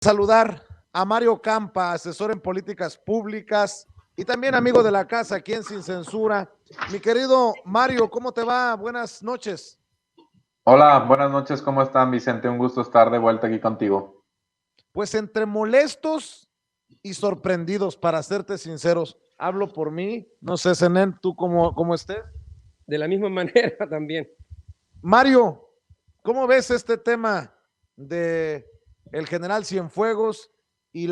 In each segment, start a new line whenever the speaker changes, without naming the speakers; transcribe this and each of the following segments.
Saludar a Mario Campa, asesor en políticas públicas y también amigo de la casa aquí en Sin Censura. Mi querido Mario, ¿cómo te va? Buenas noches.
Hola, buenas noches, ¿cómo están, Vicente? Un gusto estar de vuelta aquí contigo.
Pues entre molestos y sorprendidos, para serte sinceros. Hablo por mí, no sé, Zenén, ¿tú cómo estés?
De la misma manera también.
Mario, ¿cómo ves este tema de el general Cienfuegos y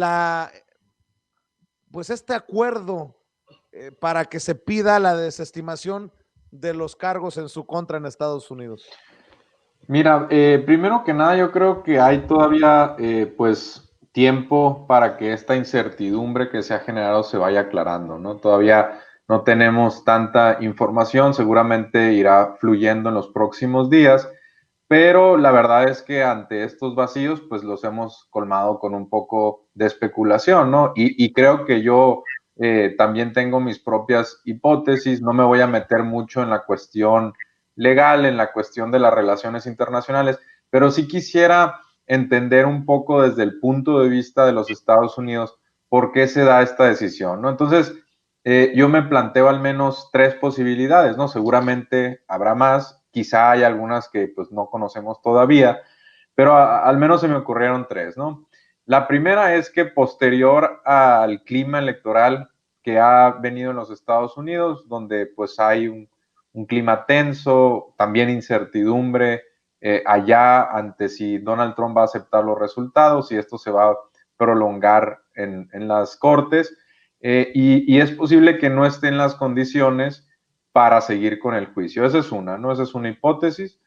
pues este acuerdo para que se pida la desestimación de los cargos en su contra en Estados Unidos?
Mira, primero que nada, yo creo que hay todavía, pues, tiempo para que esta incertidumbre que se ha generado se vaya aclarando, ¿no? Todavía no tenemos tanta información, seguramente irá fluyendo en los próximos días, pero la verdad es que ante estos vacíos, pues los hemos colmado con un poco de especulación, ¿no? Y creo que yo también tengo mis propias hipótesis, no me voy a meter mucho en la cuestión legal, en la cuestión de las relaciones internacionales, pero sí quisiera entender un poco desde el punto de vista de los Estados Unidos por qué se da esta decisión, ¿no? Entonces, yo me planteo al menos tres posibilidades, ¿no? Seguramente habrá más, quizá hay algunas que pues no conocemos todavía, pero al menos se me ocurrieron tres, ¿no? La primera es que posterior al clima electoral que ha venido en los Estados Unidos, donde pues hay un clima tenso, también incertidumbre allá ante si Donald Trump va a aceptar los resultados, si esto se va a prolongar en las cortes, y es posible que no esté en las condiciones para seguir con el juicio. Esa es una, ¿no? Esa es una hipótesis.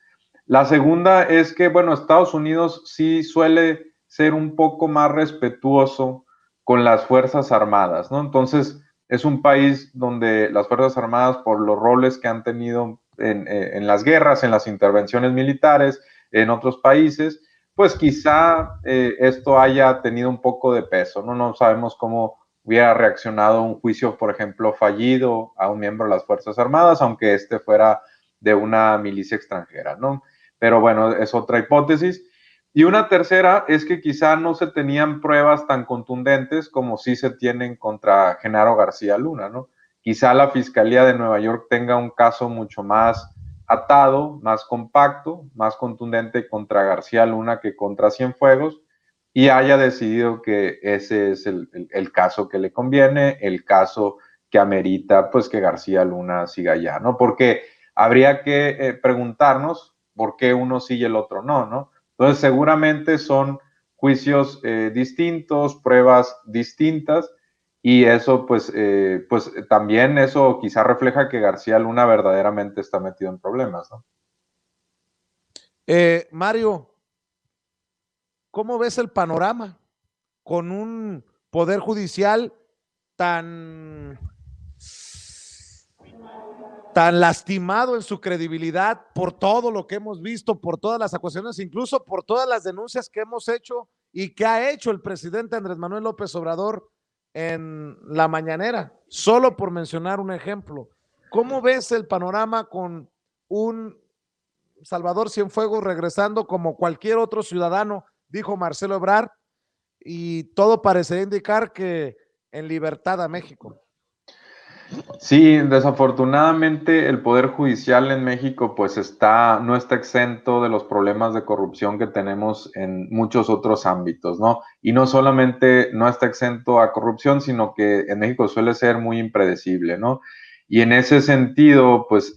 La segunda es que, bueno, Estados Unidos sí suele ser un poco más respetuoso con las Fuerzas Armadas, ¿no? Entonces, es un país donde las Fuerzas Armadas, por los roles que han tenido en las guerras, en las intervenciones militares, en otros países, pues quizá esto haya tenido un poco de peso, ¿no? No sabemos cómo hubiera reaccionado un juicio, por ejemplo, fallido a un miembro de las Fuerzas Armadas, aunque este fuera de una milicia extranjera, ¿no? Pero bueno, es otra hipótesis. Y una tercera es que quizá no se tenían pruebas tan contundentes como sí se tienen contra Genaro García Luna, ¿no? Quizá la Fiscalía de Nueva York tenga un caso mucho más atado, más compacto, más contundente contra García Luna que contra Cienfuegos, y haya decidido que ese es el caso que le conviene, el caso que amerita pues que García Luna siga allá, ¿no? Porque habría que preguntarnos por qué uno sí y el otro no, ¿no? Entonces seguramente son juicios distintos, pruebas distintas, y eso pues también eso quizá refleja que García Luna verdaderamente está metido en problemas, ¿no?
Mario, ¿cómo ves el panorama con un poder judicial tan, tan lastimado en su credibilidad por todo lo que hemos visto, por todas las acusaciones, incluso por todas las denuncias que hemos hecho y que ha hecho el presidente Andrés Manuel López Obrador en la mañanera, solo por mencionar un ejemplo? ¿Cómo ves el panorama con un Salvador Cienfuegos regresando como cualquier otro ciudadano, dijo Marcelo Ebrard, y todo parecería indicar que en libertad a México?
Sí, desafortunadamente el Poder Judicial en México pues no está exento de los problemas de corrupción que tenemos en muchos otros ámbitos, ¿no? Y no solamente no está exento a corrupción, sino que en México suele ser muy impredecible, ¿no? Y en ese sentido, pues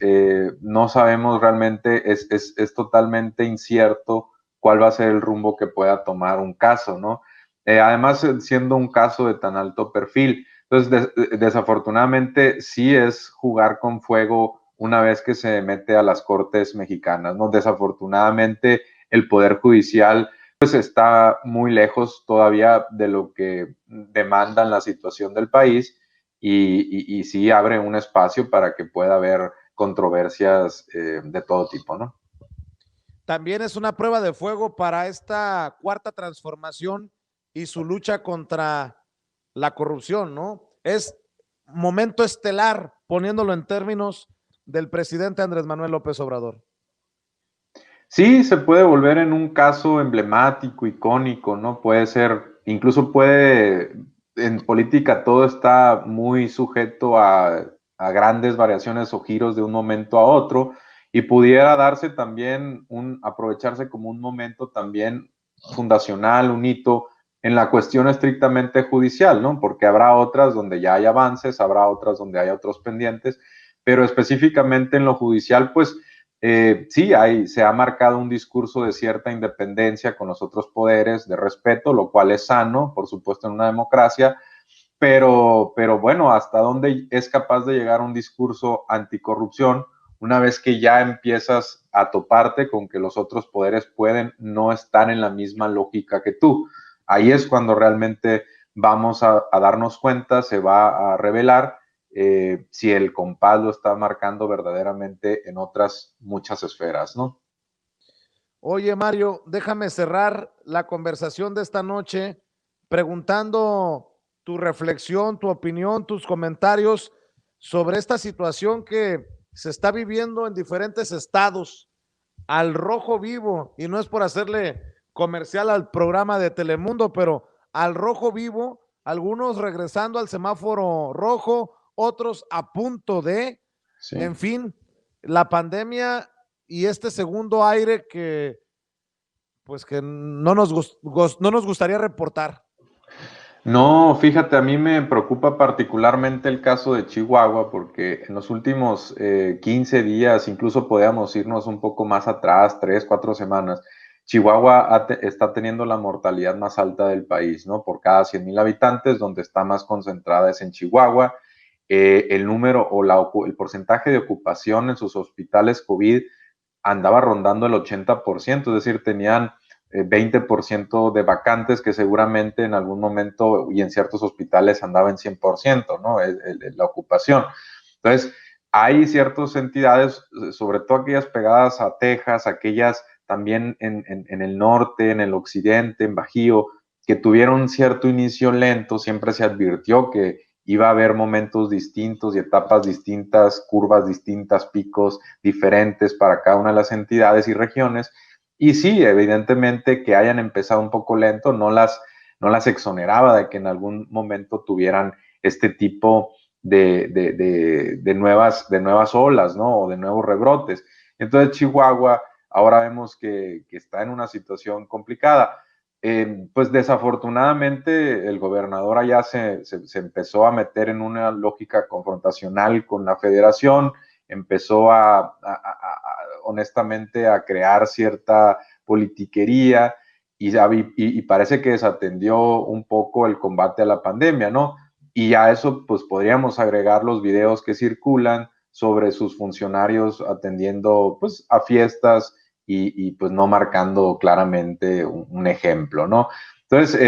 no sabemos realmente, es totalmente incierto cuál va a ser el rumbo que pueda tomar un caso, ¿no? Además, siendo un caso de tan alto perfil. Entonces, desafortunadamente, sí es jugar con fuego una vez que se mete a las cortes mexicanas, ¿no? Desafortunadamente, el Poder Judicial pues está muy lejos todavía de lo que demandan la situación del país, y sí abre un espacio para que pueda haber controversias de todo tipo, ¿no?
También es una prueba de fuego para esta cuarta transformación y su lucha contra la corrupción, ¿no? Es momento estelar, poniéndolo en términos del presidente Andrés Manuel López Obrador.
Sí, se puede volver en un caso emblemático, icónico, ¿no? Puede ser incluso en política todo está muy sujeto a grandes variaciones o giros de un momento a otro, y pudiera darse también aprovecharse como un momento también fundacional, un hito en la cuestión estrictamente judicial, ¿no? Porque habrá otras donde ya hay avances, habrá otras donde hay otros pendientes, pero específicamente en lo judicial, pues sí, se ha marcado un discurso de cierta independencia con los otros poderes, de respeto, lo cual es sano, por supuesto, en una democracia, pero bueno, hasta dónde es capaz de llegar un discurso anticorrupción una vez que ya empiezas a toparte con que los otros poderes pueden no estar en la misma lógica que tú. Ahí es cuando realmente vamos a darnos cuenta, se va a revelar si el compás lo está marcando verdaderamente en otras muchas esferas, ¿no?
Oye, Mario, déjame cerrar la conversación de esta noche preguntando tu reflexión, tu opinión, tus comentarios sobre esta situación que se está viviendo en diferentes estados al rojo vivo, y no es por hacerle comercial al programa de Telemundo, pero al rojo vivo, algunos regresando al semáforo rojo, otros a punto de,
Sí.
en fin, la pandemia y este segundo aire que pues que no nos gustaría reportar.
No, fíjate, a mí me preocupa particularmente el caso de Chihuahua, porque en los últimos 15 días, incluso podríamos irnos un poco más atrás, 3, 4 semanas, Chihuahua está teniendo la mortalidad más alta del país, ¿no? Por cada 100,000 habitantes, donde está más concentrada es en Chihuahua. El número el porcentaje de ocupación en sus hospitales COVID andaba rondando el 80%, es decir, tenían 20% de vacantes que seguramente en algún momento y en ciertos hospitales andaba en 100%, ¿no? La ocupación. Entonces, hay ciertas entidades, sobre todo aquellas pegadas a Texas, aquellas también en el norte, en el occidente, en Bajío, que tuvieron cierto inicio lento. Siempre se advirtió que iba a haber momentos distintos y etapas distintas, curvas distintas, picos diferentes para cada una de las entidades y regiones. Y sí, evidentemente que hayan empezado un poco lento, no las exoneraba de que en algún momento tuvieran este tipo de nuevas olas, ¿no? O de nuevos rebrotes. Entonces Chihuahua ahora vemos que está en una situación complicada. Pues desafortunadamente el gobernador allá se empezó a meter en una lógica confrontacional con la federación, empezó honestamente a crear cierta politiquería y parece que desatendió un poco el combate a la pandemia, ¿no? Y a eso pues podríamos agregar los videos que circulan sobre sus funcionarios atendiendo pues a fiestas y pues no marcando claramente un ejemplo, ¿no? Entonces,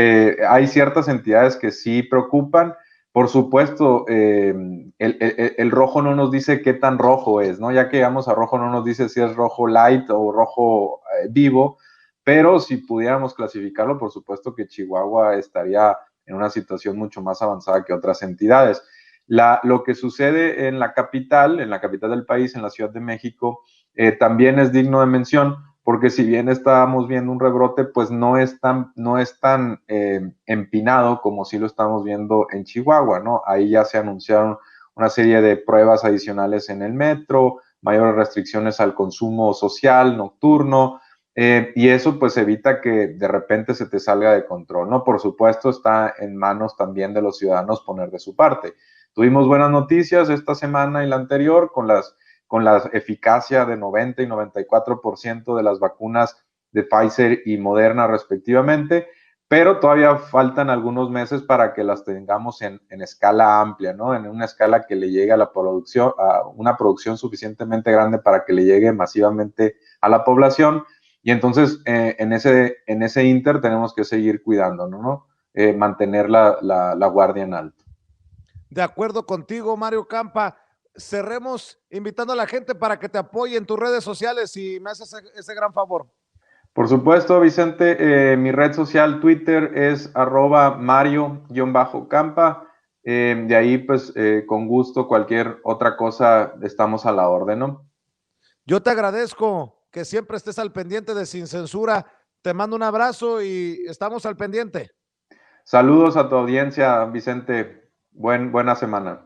hay ciertas entidades que sí preocupan. Por supuesto, el rojo no nos dice qué tan rojo es, ¿no? Ya que llegamos a rojo no nos dice si es rojo light o rojo vivo, pero si pudiéramos clasificarlo, por supuesto que Chihuahua estaría en una situación mucho más avanzada que otras entidades. Lo que sucede en la capital del país, en la Ciudad de México, también es digno de mención, porque si bien estábamos viendo un rebrote, pues no es tan empinado como si lo estamos viendo en Chihuahua, ¿no? Ahí ya se anunciaron una serie de pruebas adicionales en el metro, mayores restricciones al consumo social nocturno, y eso pues evita que de repente se te salga de control, ¿no? Por supuesto está en manos también de los ciudadanos poner de su parte. Tuvimos buenas noticias esta semana y la anterior con la eficacia de 90 y 94% de las vacunas de Pfizer y Moderna respectivamente, pero todavía faltan algunos meses para que las tengamos en escala amplia, ¿no? En una escala que le llegue a la producción, a una producción suficientemente grande para que le llegue masivamente a la población. Y entonces en ese inter tenemos que seguir cuidándonos, ¿no? Mantener la guardia en alto.
De acuerdo contigo, Mario Campa. Cerremos invitando a la gente para que te apoye en tus redes sociales y me haces ese gran favor.
Por supuesto, Vicente, mi red social Twitter es @Mario_Campa. De ahí, pues, con gusto, cualquier otra cosa, estamos a la orden, ¿no?
Yo te agradezco que siempre estés al pendiente de Sin Censura. Te mando un abrazo y estamos al pendiente.
Saludos a tu audiencia, Vicente. Buena semana.